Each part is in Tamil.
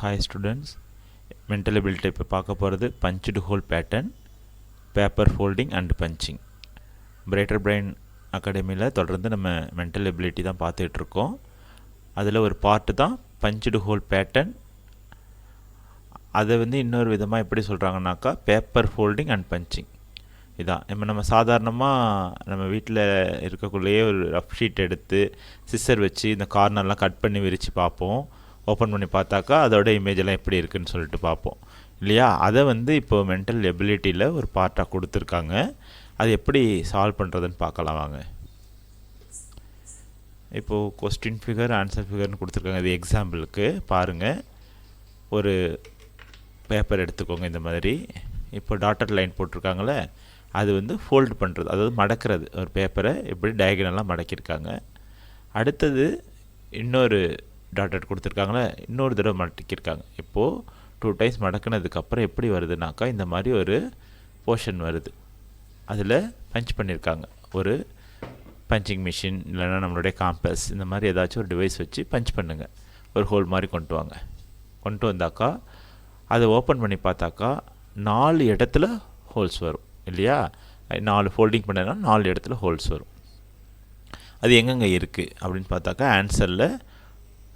ஹாய் ஸ்டூடெண்ட்ஸ், மென்டல் எபிலிட்டி இப்போ பார்க்க போகிறது punched whole pattern, paper folding and punching. Brighter brain அகாடமியில் தொடர்ந்து நம்ம மென்டல் எபிலிட்டி தான் பார்த்துட்ருக்கோம். அதில் ஒரு பார்ட்டு தான் பஞ்ச்டு ஹோல் பேட்டர்ன். அதை இன்னொரு விதமாக எப்படி சொல்கிறாங்கனாக்கா பேப்பர் ஃபோல்டிங் அண்ட் பஞ்சிங். இதான் நம்ம சாதாரணமாக நம்ம வீட்டில் இருக்கக்குள்ளேயே ஒரு ரஃப் ஷீட் எடுத்து சிஸ்ஸர் வச்சு இந்த கார்னர்லாம் கட் பண்ணி விரித்து பார்ப்போம். ஓப்பன் பண்ணி பார்த்தாக்கா அதோட இமேஜெல்லாம் எப்படி இருக்குதுன்னு சொல்லிட்டு பார்ப்போம் இல்லையா. அதை இப்போது மென்டல் எபிலிட்டியில் ஒரு பார்ட்டாக கொடுத்துருக்காங்க. அது எப்படி சால்வ் பண்ணுறதுன்னு பார்க்கலாம் வாங்க. இப்போது கொஸ்டின் ஃபிகர் ஆன்சர் ஃபிகர்னு கொடுத்துருக்காங்க. இது எக்ஸாம்பிளுக்கு பாருங்கள். ஒரு பேப்பர் எடுத்துக்கோங்க இந்த மாதிரி. இப்போ டாட்டட் லைன் போட்டிருக்காங்களே, அது ஃபோல்டு பண்ணுறது, அதாவது மடக்கிறது. ஒரு பேப்பரை எப்படி டயகனலாக மடக்கியிருக்காங்க. அடுத்தது இன்னொரு டாட்டட் கொடுத்துருக்காங்களே, இன்னொரு தடவை மடக்கியிருக்காங்க. இப்போது 2 டைம்ஸ் மடக்கினதுக்கப்புறம் எப்படி வருதுனாக்கா இந்த மாதிரி ஒரு போர்ஷன் வருது. அதில் பஞ்ச் பண்ணியிருக்காங்க. ஒரு பஞ்சிங் மிஷின் இல்லைன்னா நம்மளுடைய காம்பஸ், இந்த மாதிரி ஏதாச்சும் ஒரு டிவைஸ் வச்சு பஞ்ச் பண்ணுங்கள். ஒரு ஹோல் மாதிரி கொண்டு வாங்க. கொண்டு வந்தாக்கா அதை ஓப்பன் பண்ணி பார்த்தாக்கா 4 இடத்துல ஹோல்ஸ் வரும் இல்லையா. 4 ஃபோல்டிங் பண்ணதுனா 4 இடத்துல ஹோல்ஸ் வரும். அது எங்கெங்கே இருக்குது அப்படின்னு பார்த்தாக்கா ஆன்சரில்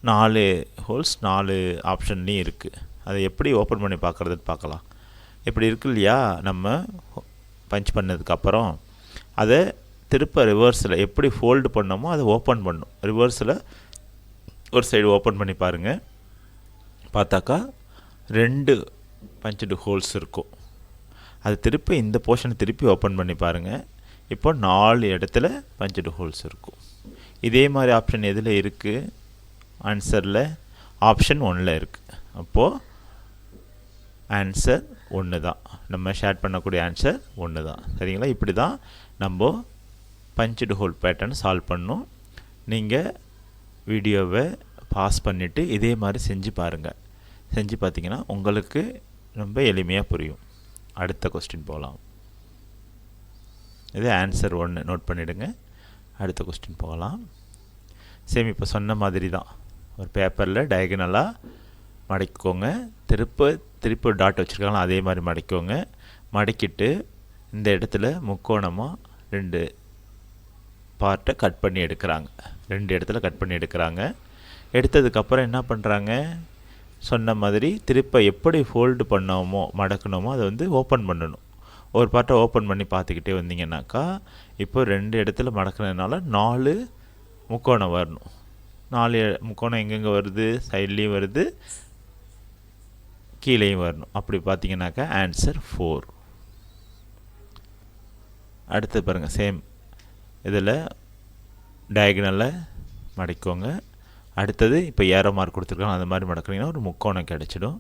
4 ஹோல்ஸ் 4 ஆப்ஷன்லேயும் இருக்குது. அதை எப்படி ஓப்பன் பண்ணி பார்க்குறதுன்னு பார்க்கலாம். இப்படி இருக்கு இல்லையா, நம்ம பஞ்ச் பண்ணதுக்கப்புறம் அதை திருப்ப ரிவர்ஸில் எப்படி ஃபோல்டு பண்ணோமோ அதை ஓப்பன் பண்ணும். ரிவர்ஸில் ஒரு சைடு ஓப்பன் பண்ணி பாருங்கள். பார்த்தாக்கா 2 பஞ்சுடு ஹோல்ஸ் இருக்கும். அது திருப்பி இந்த போர்ஷனை திருப்பி ஓப்பன் பண்ணி பாருங்கள். இப்போ 4 இடத்துல பஞ்சுடு ஹோல்ஸ் இருக்கும். இதே மாதிரி ஆப்ஷன் எதில் இருக்குது? ஆன்சரில் ஆப்ஷன் 1ல் இருக்குது. அப்போது ஆன்சர் 1 தான். நம்ம ஷேர் பண்ணக்கூடிய ஆன்சர் 1 தான். சரிங்களா? இப்படி தான் நம்ம பஞ்ச்டு ஹோல் பேட்டர்ன் சால்வ் பண்ணணும். நீங்கள் வீடியோவை பாஸ் பண்ணிவிட்டு இதே மாதிரி செஞ்சு பாருங்கள். செஞ்சு பார்த்தீங்கன்னா உங்களுக்கு ரொம்ப எளிமையாக புரியும். அடுத்த கொஸ்டின் போகலாம். இது ஆன்சர் 1 நோட் பண்ணிவிடுங்க. அடுத்த கொஸ்டின் போகலாம். சேம் இப்போ சொன்ன மாதிரி தான். ஒரு பேப்பரில் டயகனலாக மடக்கிக்கோங்க. திருப்பி ஒரு டாட் வச்சுருக்காங்களா, அதே மாதிரி மடக்கிக்கோங்க. மடக்கிட்டு இந்த இடத்துல முக்கோணமாக 2 பார்ட்டை கட் பண்ணி எடுக்கிறாங்க. 2 இடத்துல கட் பண்ணி எடுக்கிறாங்க. எடுத்ததுக்கப்புறம் என்ன பண்ணுறாங்க, சொன்ன மாதிரி திருப்ப எப்படி ஃபோல்டு பண்ணோமோ மடக்கணுமோ அதை ஓப்பன் பண்ணணும். ஒரு பார்ட்டை ஓப்பன் பண்ணி பார்த்துக்கிட்டே வந்தீங்கன்னாக்கா இப்போ 2 இடத்துல மடக்கினதுனால 4 முக்கோணம் வரணும். 4 முக்கோணம் எங்கெங்கே வருது? சைட்லேயும் வருது, கீழேயும் வரணும். அப்படி பார்த்தீங்கன்னாக்கா ஆன்சர் 4. அடுத்து பாருங்கள். சேம் இதில் டயகனலில் மடக்கிக்கோங்க. அடுத்தது இப்போ ஏரோ மார்க் கொடுத்துருக்காங்க, அந்த மாதிரி மடக்குறீங்கன்னா ஒரு முக்கோணம் கிடச்சிடும்.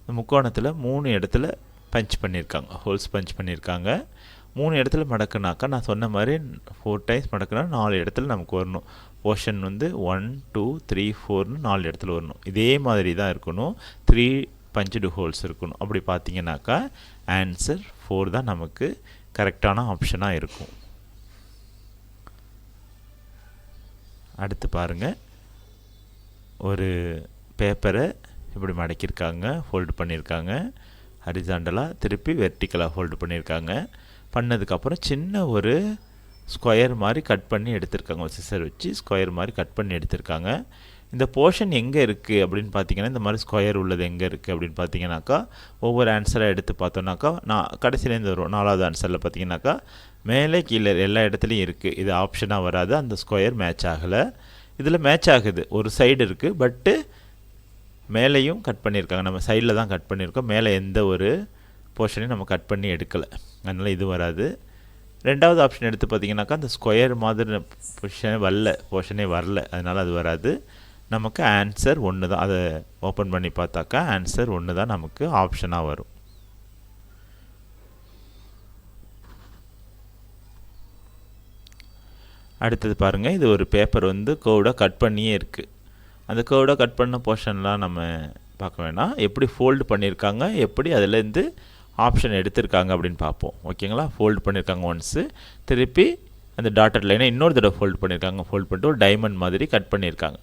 இந்த முக்கோணத்தில் 3 இடத்துல பஞ்ச் பண்ணியிருக்காங்க, ஹோல்ஸ் பஞ்ச் பண்ணியிருக்காங்க. 3 இடத்துல மடக்குனாக்கா நான் சொன்ன மாதிரி 4 டைம்ஸ் மடக்குனா 4 இடத்துல நமக்கு வரணும். போர்ஷன் 1 2 3 4ன்னு 4 இடத்துல வரணும். இதே மாதிரி தான் இருக்கணும். 3 பஞ்சுடு ஹோல்ஸ் இருக்கணும். அப்படி பார்த்தீங்கன்னாக்கா ஆன்சர் 4 தான் நமக்கு கரெக்டான ஆப்ஷனாக இருக்கும். அடுத்து பாருங்கள். ஒரு பேப்பரை இப்படி மடக்கியிருக்காங்க, ஃபோல்டு பண்ணியிருக்காங்க. ஹரிசாண்டலாக திருப்பி வெர்டிக்கலாக ஃபோல்டு பண்ணியிருக்காங்க. பண்ணதுக்கப்புறம் சின்ன ஒரு ஸ்கொயர் மாதிரி கட் பண்ணி எடுத்திருக்காங்க. ஒரு சிசர் வச்சு ஸ்கொயர் மாதிரி கட் பண்ணி எடுத்திருக்காங்க. இந்த போர்ஷன் எங்கே இருக்குது அப்படின்னு பார்த்தீங்கன்னா, இந்த மாதிரி ஸ்கொயர் உள்ளது எங்கே இருக்குது அப்படின்னு பார்த்தீங்கன்னாக்கா ஒவ்வொரு ஆன்சராக எடுத்து பார்த்தோன்னாக்கா கடைசியிலேருந்து வரும். 4வது ஆன்சரில் பார்த்தீங்கன்னாக்கா மேலே கீழே எல்லா இடத்துலையும் இருக்குது. இது ஆப்ஷனாக வராது. அந்த ஸ்கொயர் மேட்ச் ஆகலை. இதில் மேட்ச் ஆகுது. ஒரு சைடு இருக்குது, பட்டு மேலேயும் கட் பண்ணியிருக்காங்க. நம்ம சைடில் தான் கட் பண்ணியிருக்கோம். மேலே எந்த ஒரு போர்ஷனையும் நம்ம கட் பண்ணி எடுக்கலை. அதனால் இது வராது. 2வது ஆப்ஷன் எடுத்து பார்த்தீங்கன்னாக்கா அந்த ஸ்கொயர் மாதிரி போர்ஷனே வரல. அதனால் அது வராது. நமக்கு ஆன்சர் 1 தான். அதை ஓப்பன் பண்ணி பார்த்தாக்கா ஆன்சர் 1 தான் நமக்கு ஆப்ஷனாக வரும். அடுத்தது பாருங்கள். இது ஒரு பேப்பர் கர்வ்டாக கட் பண்ணியே இருக்குது. அந்த கர்வ்டாக கட் பண்ண போர்ஷன்லாம் நம்ம பார்க்க வேணாம். எப்படி ஃபோல்டு பண்ணியிருக்காங்க, எப்படி அதுலேருந்து ஆப்ஷன் எடுத்திருக்காங்க அப்படின்னு பார்ப்போம். ஓகேங்களா? ஃபோல்டு பண்ணியிருக்காங்க ஒன்ஸு. திருப்பி அந்த டாட்டட் லைனை இன்னொரு தடவை ஃபோல்டு பண்ணியிருக்காங்க. ஃபோல்டு பண்ணிட்டு ஒரு டைமண்ட் மாதிரி கட் பண்ணியிருக்காங்க.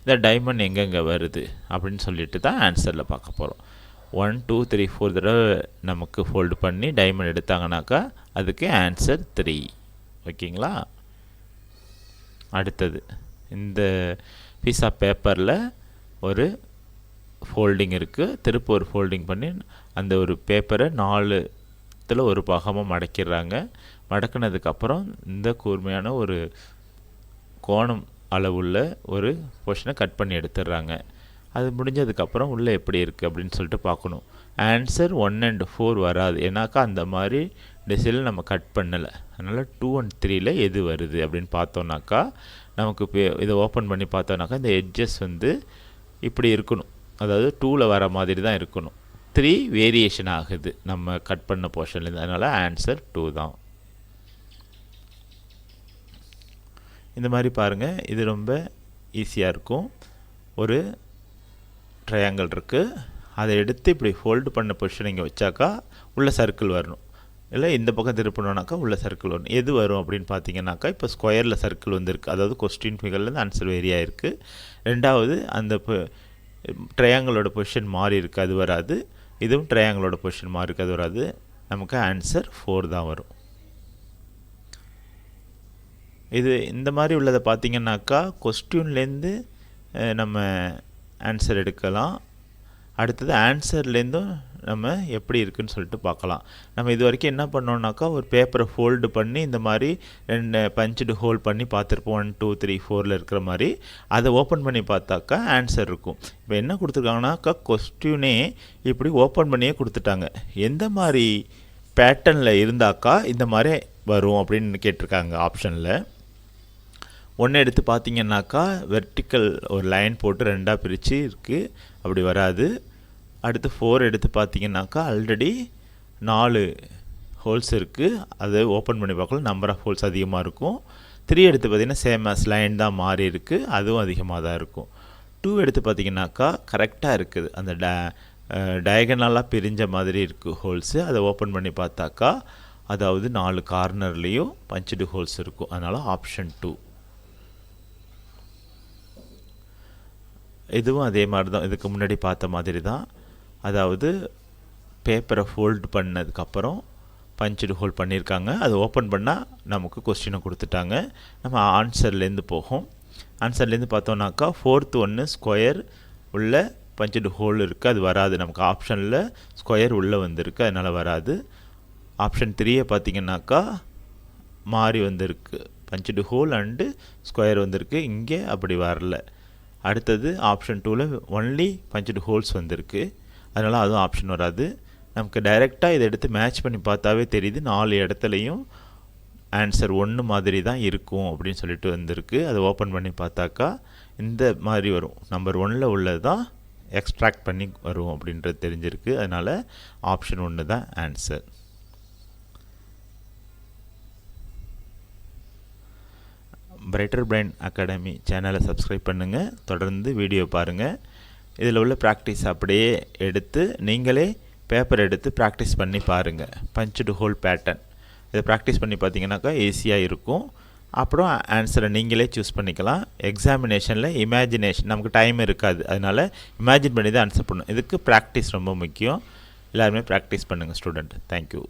இந்த டைமண்ட் எங்கெங்கே வருது அப்படின்னு சொல்லிட்டு தான் ஆன்சரில் பார்க்க போகிறோம். 1 2 3 4 தடவை நமக்கு ஃபோல்டு பண்ணி டைமண்ட் எடுத்தாங்கனாக்கா அதுக்கு ஆன்சர் 3. ஓகேங்களா? அடுத்தது இந்த பீஸ் ஆஃப் பேப்பரில் ஒரு ஃபோல்டிங் இருக்குது. திருப்ப ஒரு ஃபோல்டிங் பண்ணி அந்த ஒரு பேப்பரை 4ல் ஒரு பாகமாக மடக்கிடுறாங்க. மடக்கினதுக்கப்புறம் இந்த கூர்மையான ஒரு கோணம் அளவுள்ள ஒரு போர்ஷனை கட் பண்ணி எடுத்துடுறாங்க. அது முடிஞ்சதுக்கப்புறம் உள்ளே எப்படி இருக்குது அப்படின்னு சொல்லிட்டு பார்க்கணும். ஆன்சர் 1 and 4 வராது, ஏன்னாக்கா அந்த மாதிரி டிசைனில் நம்ம கட் பண்ணலை. அதனால் 2 and 3ல் எது வருது அப்படின்னு பார்த்தோன்னாக்கா நமக்கு இப்போ இதை ஓப்பன் பண்ணி பார்த்தோன்னாக்கா இந்த எட்ஜஸ் வந்து இப்படி இருக்கணும், அதாவது 2ல் வர மாதிரி தான் இருக்கணும். 3 வேரியேஷன் ஆகுது நம்ம கட் பண்ண போர்ஷன்லேருந்து, அதனால் ஆன்சர் 2 தான். இந்த மாதிரி பாருங்கள், இது ரொம்ப ஈஸியாக இருக்கும். ஒரு ட்ரையாங்கிள் இருக்குது, அதை எடுத்து இப்படி ஃபோல்டு பண்ண பொசிஷன் இங்கே வச்சாக்கா உள்ள சர்க்கிள் வரணும், இல்லை இந்த பக்கம் திருப்பணுனாக்கா உள்ள சர்க்கிள் வரணும். எது வரும் அப்படின்னு பார்த்தீங்கன்னாக்கா இப்போ ஸ்கொயரில் சர்க்கிள் வந்துருக்கு, அதாவது கொஸ்டின் ஃபிகர்லேருந்து ஆன்சர் வேரியாக இருக்குது. ரெண்டாவது அந்த ட்ரையாங்கிளோட பொசிஷன் மாறி இருக்குது, அது வராது. இதுவும் ட்ரையாங்கிளோட பொசிஷன் மாறி இருக்குது, அது வராது. நமக்கு ஆன்சர் 4 தான் வரும். இது இந்த மாதிரி உள்ளதை பார்த்திங்கனாக்கா கொஸ்டின்லேருந்து நம்ம ஆன்சர் எடுக்கலாம். அடுத்தது ஆன்சர்லேருந்தும் நம்ம எப்படி இருக்குதுன்னு சொல்லிட்டு பார்க்கலாம். நம்ம இது வரைக்கும் என்ன பண்ணோம்னாக்கா ஒரு பேப்பரை ஃபோல்டு பண்ணி இந்த மாதிரி 2 பஞ்சு ஹோல் பண்ணி பார்த்துருப்போம். 1 2 3 4ல் இருக்கிற மாதிரி அதை ஓப்பன் பண்ணி பார்த்தாக்கா ஆன்சர் இருக்கும். இப்போ என்ன கொடுத்துருக்காங்கனாக்கா கொஸ்டினே இப்படி ஓப்பன் பண்ணியே கொடுத்துட்டாங்க. எந்த மாதிரி பேட்டர்னில் இருந்தாக்கா இந்த மாதிரி வரும் அப்படின்னு கேட்டிருக்காங்க ஆப்ஷனில். 1 எடுத்து பார்த்தீங்கன்னாக்கா வெர்டிக்கல் ஒரு லைன் போட்டு 2ஆக பிரித்து இருக்குது, அப்படி வராது. அடுத்து 4 எடுத்து பார்த்தீங்கன்னாக்கா ஆல்ரெடி 4 ஹோல்ஸ் இருக்குது, அதை ஓப்பன் பண்ணி பார்க்கலாம், நம்பர் ஆஃப் ஹோல்ஸ் அதிகமாக இருக்கும். 3 எடுத்து பார்த்திங்கன்னா சேம் ஆஸ் லைன் தான் மாறி இருக்குது, அதுவும் அதிகமாக தான் இருக்கும். 2 எடுத்து பார்த்திங்கனாக்கா கரெக்டாக இருக்குது, அந்த டயகனலாக பிரிஞ்ச மாதிரி இருக்குது ஹோல்ஸு. அதை ஓப்பன் பண்ணி பார்த்தாக்கா அதாவது 4 கார்னர்லேயும் பஞ்சு ஹோல்ஸ் இருக்கும், அதனால் ஆப்ஷன் 2. இதுவும் அதே மாதிரி தான், இதுக்கு முன்னாடி பார்த்த மாதிரி தான். அதாவது பேப்பரை ஃபோல்டு பண்ணதுக்கப்புறம் பஞ்சு ஹோல் பண்ணியிருக்காங்க, அது ஓப்பன் பண்ணால் நமக்கு கொஸ்டினை கொடுத்துட்டாங்க. நம்ம ஆன்சர்லேருந்து போகும். ஆன்சர்லேருந்து பார்த்தோன்னாக்கா 4th 1 ஸ்கொயர் உள்ள பஞ்சு ஹோல் இருக்குது, அது வராது. நமக்கு ஆப்ஷனில் ஸ்கொயர் உள்ளே வந்திருக்கு, அதனால் வராது. ஆப்ஷன் 3 பார்த்திங்கனாக்கா மாறி வந்திருக்கு, பஞ்சு ஹோல் அண்டு ஸ்கொயர் வந்திருக்கு, இங்கே அப்படி வரல. அடுத்தது ஆப்ஷன் 2ல் ஒன்லி பஞ்சு ஹோல்ஸ் வந்திருக்கு, அதனால் அதுவும் ஆப்ஷன் வராது. நமக்கு டைரெக்டாக இதை எடுத்து மேட்ச் பண்ணி பார்த்தாவே தெரியுது 4 இடத்துலையும் ஆன்சர் 1 மாதிரி தான் இருக்கும் அப்படின்னு சொல்லிட்டு வந்திருக்கு. அதை ஓப்பன் பண்ணி பார்த்தாக்கா இந்த மாதிரி வரும், நம்பர் 1ல் உள்ளது தான் எக்ஸ்ட்ராக்ட் பண்ணி வரும் அப்படின்றது தெரிஞ்சிருக்கு, அதனால் ஆப்ஷன் 1 தான் ஆன்சர். பிரைட்டர் பிரைன் அகாடமி சேனலை சப்ஸ்கிரைப் பண்ணுங்கள், தொடர்ந்து வீடியோ பாருங்கள். இதில் உள்ள ப்ராக்டிஸ் அப்படியே எடுத்து நீங்களே பேப்பர் எடுத்து ப்ராக்டிஸ் பண்ணி பாருங்கள். பஞ்சு ஹோல் பேட்டர்ன் இதை ப்ராக்டிஸ் பண்ணி பார்த்தீங்கன்னாக்கா ஈஸியாக இருக்கும். அப்புறம் ஆன்சரை நீங்களே சூஸ் பண்ணிக்கலாம். எக்ஸாமினேஷனில் இமேஜினேஷன் நமக்கு டைம் இருக்காது, அதனால் இமேஜின் பண்ணி தான் ஆன்சர் பண்ணணும். இதுக்கு ப்ராக்டிஸ் ரொம்ப முக்கியம். எல்லாருமே ப்ராக்டிஸ் பண்ணுங்கள் ஸ்டூடெண்ட். தேங்க்யூ.